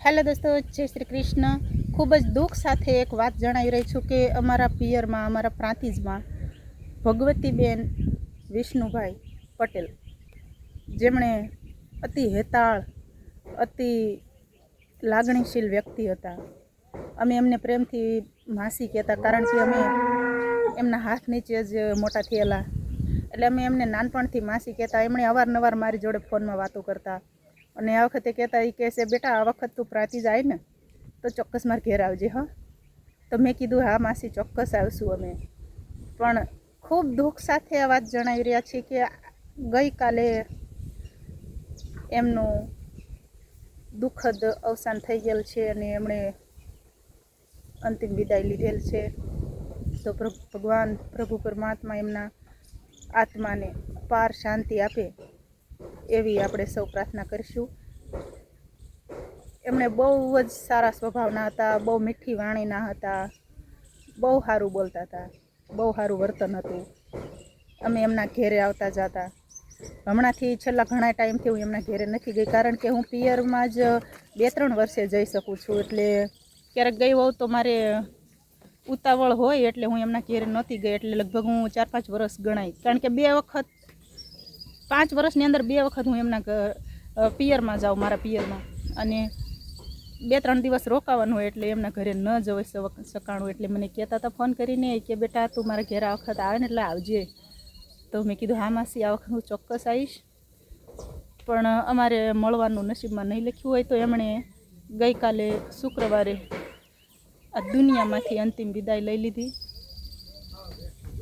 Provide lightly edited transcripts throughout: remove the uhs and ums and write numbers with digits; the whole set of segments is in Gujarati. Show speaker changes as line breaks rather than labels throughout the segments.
હેલો દોસ્તો, જય શ્રી કૃષ્ણ। ખૂબ જ દુઃખ સાથે એક વાત જણાવી રહી છું કે અમારા પિયરમાં, અમારા પ્રાંતિજમાં ભગવતીબેન વિષ્ણુભાઈ પટેલ, જેમણે અતિ હેતાળ, અતિ લાગણીશીલ વ્યક્તિ હતા। અમે એમને પ્રેમથી માસી કહેતા, કારણ કે અમે એમના હાથ નીચે જ મોટા થયેલા, એટલે અમે એમને નાનપણથી માસી કહેતા। એમણે અવારનવાર મારી જોડે ફોનમાં વાતો કરતા અને આ વખતે કહેતા, એ કહેશે, બેટા આ વખત તું પ્રાંતિજ આવી ને તો ચોક્કસ મારે ઘેર આવજે હં। તો મેં કીધું, હા માસી, ચોક્કસ આવશું અમે। પણ ખૂબ દુઃખ સાથે આ વાત જણાવી રહ્યા છીએ કે ગઈકાલે એમનું દુઃખદ અવસાન થઈ ગયેલ છે અને એમણે અંતિમ વિદાય લીધેલ છે। તો ભગવાન પ્રભુ પરમાત્મા એમના આત્માને અપાર શાંતિ આપે એવી આપણે સૌ પ્રાર્થના કરીશું। એમણે બહુ જ સારા સ્વભાવના હતા, બહુ મીઠી વાણીના હતા, બહુ સારું બોલતા હતા, બહુ સારું વર્તન હતું। અમે એમના ઘેરે આવતા જતા। હમણાંથી છેલ્લા ઘણા ટાઈમથી હું એમના ઘેરે નથી ગઈ, કારણ કે હું પિયરમાં જ 2-3 વર્ષે જઈ શકું છું, એટલે ક્યારેક ગઈ હોઉં તો મારે ઉતાવળ હોય એટલે હું એમના ઘેરે નહોતી ગઈ। એટલે લગભગ હું 4-5 વર્ષ ગણાય, કારણ કે 2 વખત 5 વર્ષની અંદર 2 વખત હું એમના પિયરમાં જાઉં, મારા પિયરમાં, અને 2-3 દિવસ રોકાવાનું હોય એટલે એમના ઘરે ન જવાય સકાણું, એટલે મને કહેતા હતા ફોન કરીને કે બેટા તું મારા ઘરે આ વખત આવે ને એટલે આવજે। તો મેં કીધું, હા માસી, આ વખત હું ચોક્કસ આવીશ। પણ અમારે મળવાનું નસીબમાં નહીં લખ્યું હોય, તો એમણે ગઈકાલે શુક્રવારે આ દુનિયામાંથી અંતિમ વિદાય લઈ લીધી।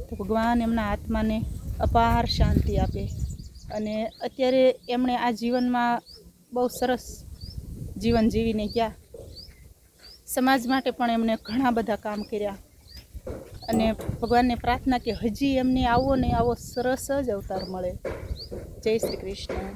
તો ભગવાન એમના આત્માને અપાર શાંતિ આપે। અને અત્યારે એમણે આ જીવનમાં બહુ સરસ જીવન જીવીને ગયા। સમાજ માટે પણ એમણે ઘણા બધા કામ કર્યા, અને ભગવાનને પ્રાર્થના કે હજી એમને આવો ને આવો સરસ જ અવતાર મળે। જય શ્રી કૃષ્ણ।